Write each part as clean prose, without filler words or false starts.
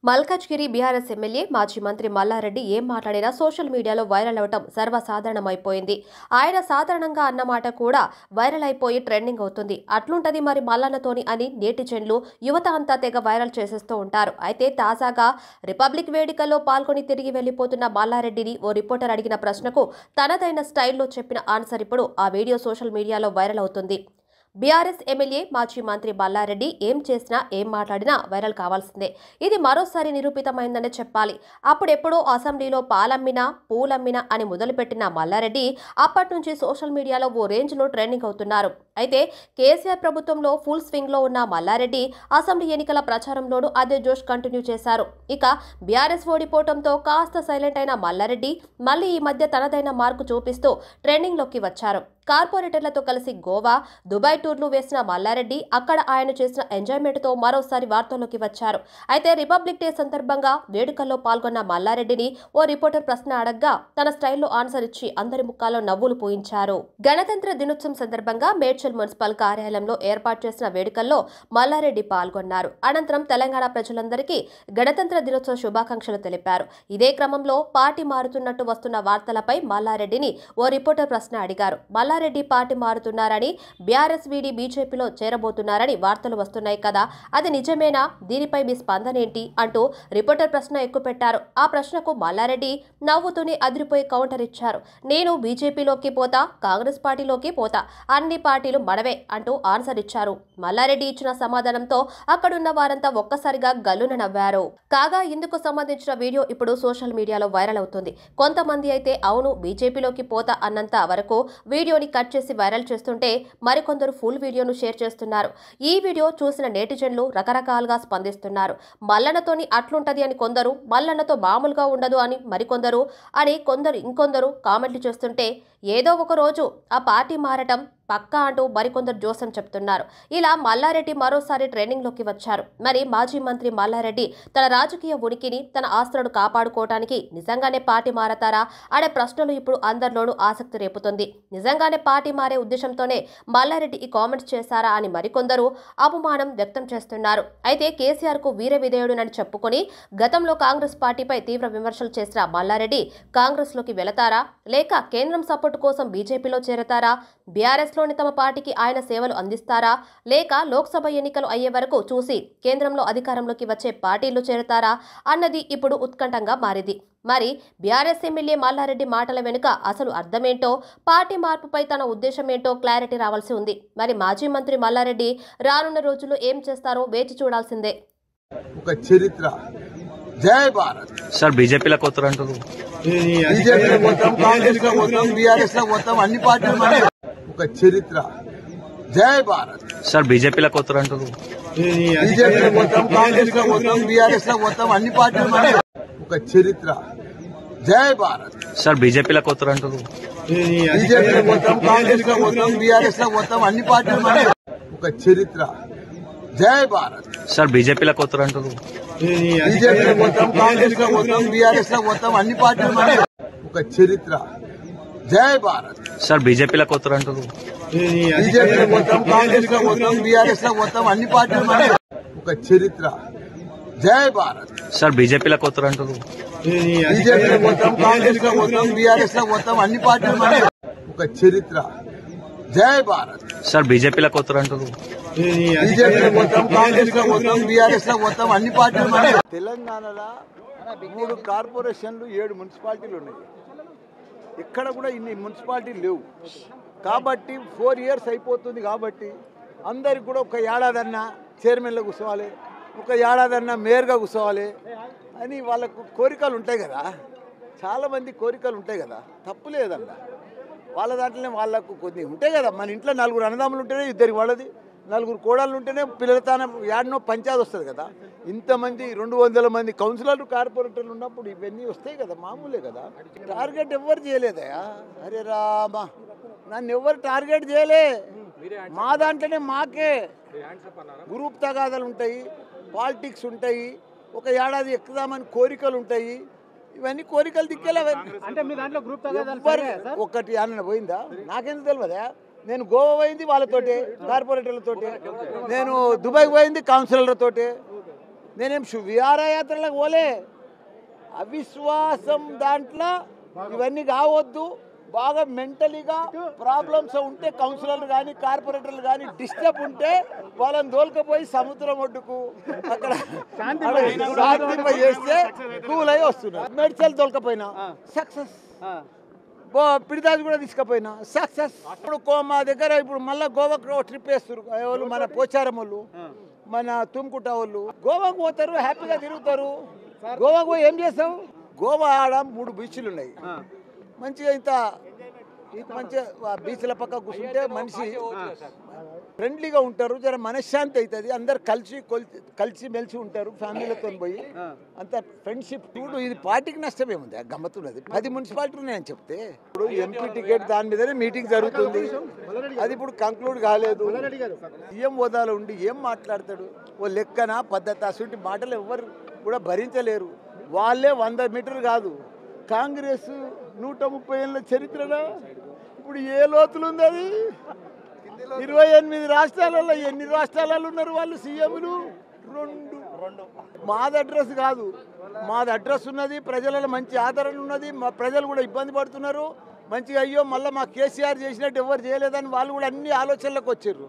Malkajgiri BRS MLA మాజీ మంత్రి మల్లారెడ్డి ఏం మాట్లాడినా సోషల్ మీడియాలో వైరల్ అవటం సర్వసాధారణమైపోయింది. ఆయన సాధారణంగా అన్నమాట కూడా వైరల్ అయిపోయి ట్రెండింగ్ అవుతుంది. అట్లుంటది మరి మల్లన్నతోని అని నేటిజన్లు యువత అంతా తెగ వైరల్ చేసేస్తూ ఉంటారు. అయితే తాజాగా రిపబ్లిక్ వేడుకల్లో పాల్గొని తిరిగి వెళ్లిపోతున్న మల్లారెడ్డిని ఓ రిపోర్టర్ అడిగిన ప్రశ్నకు తనదైన స్టైల్లో చెప్పిన ఆన్సర్ ఇప్పుడు ఆ వీడియో సోషల్ మీడియాలో వైరల్ అవుతుంది. బీఆర్ఎస్ ఎమ్మెల్యే మాజీ మంత్రి మల్లారెడ్డి ఏం చేసినా ఏం మాట్లాడినా వైరల్ కావాల్సిందే. ఇది మరోసారి నిరూపితమైందనే చెప్పాలి. అప్పుడెప్పుడో అసెంబ్లీలో పాలమ్మినా పూలమ్మినా అని మొదలుపెట్టిన మల్లారెడ్డి అప్పటి నుంచి సోషల్ మీడియాలో ఓ రేంజ్లో ట్రెండింగ్ అవుతున్నారు. అయితే కేసీఆర్ ప్రభుత్వంలో ఫుల్ స్వింగ్లో ఉన్న మల్లారెడ్డి అసెంబ్లీ ఎన్నికల ప్రచారంలోనూ అదే జోష్ కంటిన్యూ చేశారు. ఇక బీఆర్ఎస్ ఓడిపోవడంతో కాస్త సైలెంట్ అయిన మల్లారెడ్డి మళ్లీ ఈ మధ్య తనదైన మార్కు చూపిస్తూ ట్రెండింగ్లోకి వచ్చారు. కార్పొరేటర్లతో కలిసి గోవా, దుబాయ్ టూర్లు వేసిన మల్లారెడ్డి అక్కడ ఆయన చేసిన ఎంజాయ్మెంట్తో మరోసారి వార్తల్లోకి వచ్చారు. అయితే రిపబ్లిక్ డే సందర్భంగా వేడుకల్లో పాల్గొన్న మల్లారెడ్డిని ఓ రిపోర్టర్ ప్రశ్న అడగ్గా తన స్టైల్లో ఆన్సర్ ఇచ్చి అందరి ముఖాల్లో నవ్వులు పూయించారు. గణతంత్ర దినోత్సవం సందర్భంగా మేడ్చల్ మున్సిపల్ కార్యాలయంలో ఏర్పాటు చేసిన వేడుకల్లో మల్లారెడ్డి పాల్గొన్నారు. అనంతరం తెలంగాణ ప్రజలందరికీ గణతంత్ర దినోత్సవ శుభాకాంక్షలు తెలిపారు. ఇదే క్రమంలో పార్టీ మారుతున్నట్టు వస్తున్న వార్తలపై మల్లారెడ్డిని ఓ రిపోర్టర్ ప్రశ్న అడిగారు. మల్లారెడ్డి పార్టీ మారుతున్నారని, బీఆర్ఎస్ వీడి బీజేపీలో చేరబోతున్నారని వార్తలు వస్తున్నాయి కదా, అది నిజమేనా? దీనిపై మీ స్పందన ఏంటి అంటూ రిపోర్టర్ ప్రశ్న ఎక్కుపెట్టారు. ఆ ప్రశ్నకు మల్లారెడ్డి నవ్వుతూనే అదిరిపోయి కౌంటర్ ఇచ్చారు. నేను బీజేపీలోకి పోతా, కాంగ్రెస్ పార్టీలోకి పోతా, అన్ని పార్టీలు మనవే అంటూ ఆన్సర్ ఇచ్చారు. మల్లారెడ్డి ఇచ్చిన సమాధానంతో అక్కడున్న వారంతా ఒక్కసారిగా గల్లున నవ్వారు. కాగా ఇందుకు సంబంధించిన వీడియో ఇప్పుడు సోషల్ మీడియాలో వైరల్ అవుతుంది. కొంతమంది అయితే అవును బీజేపీలోకి పోతా అన్నంత వరకు వీడియోని కట్ చేసి వైరల్ చేస్తుంటే మరికొందరు ఫుల్ వీడియోను షేర్ చేస్తున్నారు. ఈ వీడియో చూసిన నేటిజన్లు రకరకాలుగా స్పందిస్తున్నారు. మల్లన్నతోని అట్లుంటది అని కొందరు, మల్లన్నతో మామూలుగా ఉండదు అని మరికొందరు అని ఇంకొందరు కామెంట్లు చేస్తుంటే ఏదో ఒక రోజు ఆ పార్టీ మారటం పక్కా అంటూ మరికొందరు జోసం చెప్తున్నారు. ఇలా మల్లారెడ్డి మరోసారి ట్రెండింగ్లోకి వచ్చారు. మరి మాజీ మంత్రి మల్లారెడ్డి తన రాజకీయ ఉనికిని, తన ఆస్తులను కాపాడుకోవడానికి నిజంగానే పార్టీ మారతారా అనే ప్రశ్నలు ఇప్పుడు అందరిలోనూ ఆసక్తి రేపుతుంది. నిజంగానే పార్టీ మారే ఉద్దేశంతోనే మల్లారెడ్డి ఈ కామెంట్స్ చేశారా అని మరికొందరు అవమానం వ్యక్తం చేస్తున్నారు. అయితే కేసీఆర్ కు వీర విధేయుడునని చెప్పుకొని గతంలో కాంగ్రెస్ పార్టీపై తీవ్ర విమర్శలు చేసిన మల్లారెడ్డి కాంగ్రెస్ లోకి వెళతారా, లేక కేంద్రం సపోర్టు కోసం బీజేపీలో చేరతారా, బీఆర్ఎస్ లోని తమ పార్టీకి ఆయన సేవలు అందిస్తారా, లేక లోక్సభ ఎన్నికలు అయ్యే వరకు చూసి కేంద్రంలో అధికారంలోకి వచ్చే పార్టీలు చేరతారా అన్నది ఇప్పుడు ఉత్కంఠంగా మారింది. మరి బీఆర్ఎస్ ఎమ్మెల్యే మల్లారెడ్డి మాటల వెనుక అసలు అర్థమేంటో, పార్టీ మార్పుపై తన ఉద్దేశం ఏంటో క్లారిటీ రావాల్సి ఉంది. మరి మాజీ మంత్రి మల్లారెడ్డి రానున్న రోజుల్లో ఏం చేస్తారో వేచి చూడాల్సిందే. ఒక చరిత్ర. జై భారత్. సార్ బీజేపీలో కొత్తరంటారు, బీజేపీలో పోతాం, కాంగ్రెస్ లో పోతాం, బీఆర్ఎస్ లో పోతాం, అన్ని పార్టీలు మనమే. ఒక చరిత్ర. జై భారత్. సార్ బీజేపీలో కొత్తరంటారు, బీజేపీలో పోతాం, కాంగ్రెస్ లో పోతాం, బీఆర్ఎస్ లో పోతాం, అన్ని పార్టీలు మనమే. ఒక చరిత్ర. జై భారత్. సార్ బీజేపీలో కొత్తరంటారు, బీజేపీలో పోతాం, కాంగ్రెస్ లో పోతాం, బీఆర్ఎస్ లో పోతాం, అన్ని పార్టీలు మనమే. ఒక చరిత్ర. జై భారత్. సార్ బీజేపీలో కొత్తరంటారు, బీజేపీలో పోతాం, కాంగ్రెస్ లో పోతాం, బీఆర్ఎస్ లో పోతాం, అన్ని పార్టీలు మనమే. ఒక చరిత్ర. జై భారత్. సార్ బీజేపీలో కొత్తరంటారు, బీజేపీలో పోతాం, కాంగ్రెస్ లో పోతాం, బీఆర్ఎస్ లో పోతాం, అన్ని పార్టీలు మనమే. ఒక చరిత్ర. జై భారత్. సార్ బీజేపీలో కొత్తరంటారు, బీజేపీలో పోతాం, కాంగ్రెస్ లో పోతాం, బీఆర్ఎస్ లో పోతాం, అన్ని పార్టీలు మనమే. ఒక చరిత్ర. జై భారత్. సార్ బీజేపీలో కొత్తరంటారు, బీజేపీలో పోతాం, కాంగ్రెస్ లో పోతాం, బీఆర్ఎస్ లో పోతాం, అన్ని పార్టీలు మనమే. తెలంగాణలో 3 కార్పొరేషన్లు 7 మున్సిపాలిటీలు ఉన్నాయి. ఇక్కడ కూడా ఇన్ని మున్సిపాలిటీలు లేవు. కాబట్టి 4 ఇయర్స్ అయిపోతుంది. కాబట్టి అందరికి కూడా ఒక ఏడాదన్నా చైర్మన్లో కూర్చోవాలి, ఒక ఏడాదన్నా మేయర్గా కూర్చోవాలి అని వాళ్ళకు కోరికలు ఉంటాయి కదా. చాలామంది కోరికలు ఉంటాయి కదా, తప్పు లేదన్న. వాళ్ళ దాంట్లోనే వాళ్ళకు కొన్ని ఉంటాయి కదా. మన ఇంట్లో 4 అన్నదమ్ములు ఉంటేనే ఇద్దరికి వాళ్ళది, 4 కోడళ్ళు ఉంటేనే పిల్లలతోనే యాడనో పంచాయతీ వస్తుంది కదా. ఇంతమంది 200 మంది కౌన్సిలర్లు, కార్పొరేటర్లు ఉన్నప్పుడు ఇవన్నీ వస్తాయి కదా, మామూలే కదా. టార్గెట్ ఎవరు చేయలేదయా? అరే రామా, నన్ను ఎవరు టార్గెట్ చేయలే. మా దాంట్లోనే మాకే గ్రూప్ తగాదాలు ఉంటాయి, పాలిటిక్స్ ఉంటాయి, ఒక ఏడాది ఎక్కుదామని కోరికలు ఉంటాయి. ఇవన్నీ కోరికలు దిక్కేలా. ఒకటి అన్న పోయిందా నాకెందుకు తెలియదా? నేను గోవా పోయింది వాళ్ళతోటే, కార్పొరేటర్లతోటే. నేను దుబాయ్ పోయింది కౌన్సిలర్లతోటే. నేనేం విహారయాత్రలకు పోలే. అవిశ్వాసం దాంట్లో ఇవన్నీ కావద్దు. బాగా మెంటలీగా ప్రాబ్లమ్స్ ఉంటే కౌన్సిలర్లు కానీ కార్పొరేటర్లు కానీ డిస్టర్బ్ ఉంటే వాళ్ళని దోలుకపోయి సముద్రం ఒడ్డుకు అక్కడ శాంతింప చేస్తే కూల్ అయి వస్తున్నారు. మెడిసిన్ దొరకపోయినా సక్సెస్, పిడిదాజు కూడా తీసుకపోయినా సక్సెస్. ఇప్పుడు మా దగ్గర ఇప్పుడు మళ్ళీ గోవాకు ట్రిప్ వేస్తారు వాళ్ళు, మన పోచారం వాళ్ళు, మన తుమ్కుట వాళ్ళు. గోవాకు పోతారు, హ్యాపీగా తిరుగుతారు. గోవాకు పోయి ఏం చేస్తావు? గోవా ఆడ 3 బీచ్లు ఉన్నాయి. మంచిగా ఇంత మంచిగా బీచ్ల పక్క కూర్చుంటే మనిషి ఫ్రెండ్లీగా ఉంటారు, జర మనశ్శాంతి అవుతుంది. అందరు కలిసి మెలిసి ఉంటారు ఫ్యామిలీలతో పోయి, అంత ఫ్రెండ్షిప్. చూడు ఇది పార్టీకి నష్టమేముంది, గమ్మతున్నది. 10 మున్సిపాలిటీ ఉన్నాయని చెప్తే ఇప్పుడు ఎంపీ టికెట్ దాని మీదనే మీటింగ్ జరుగుతుంది. అది ఇప్పుడు కంక్లూడ్ కాలేదు. సీఎం హోదాలో ఉండి ఏం మాట్లాడతాడు? ఓ లెక్కన పద్ధతి అసలు మాటలు ఎవ్వరు కూడా భరించలేరు. వాళ్ళే 100 మీటర్లు కాదు, కాంగ్రెస్ 130 ఏళ్ళ చరిత్రలో ఇప్పుడు ఏ లోతులు ఉంది అది? 28 రాష్ట్రాలలో ఎన్ని రాష్ట్రాలలో ఉన్నారు వాళ్ళు సీఎంలు? 2. మాది అడ్రస్ కాదు, మాది అడ్రస్ ఉన్నది. ప్రజలలో మంచి ఆదరణ ఉన్నది. మా ప్రజలు కూడా ఇబ్బంది పడుతున్నారు. మంచిగా అయ్యో మళ్ళీ మా కేసీఆర్ చేసినట్టు ఎవరు చేయలేదని వాళ్ళు కూడా అన్ని ఆలోచనలకు వచ్చారు.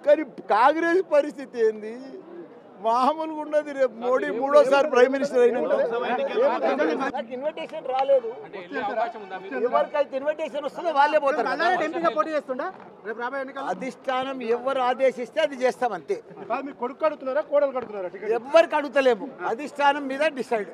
కానీ కాంగ్రెస్ పరిస్థితి ఏంది? మామూలుగా ఉన్నది. రేపు మోడీ 3వ ప్రైమ్ మినిస్టర్ అయినాక నాకు ఇన్విటేషన్ రాలేదు. ఎవరికైతే ఇన్విటేషన్ వస్తుందో వాళ్ళే పోతారు. అధిష్టానం ఎవరు ఆదేశిస్తే అది చేస్తాం అంతే. కొడుకు కడుతున్నారా, కోడలు కడుతున్నారా? ఎవరికి అడుగుతలేము, అధిష్టానం మీద డిసైడ్.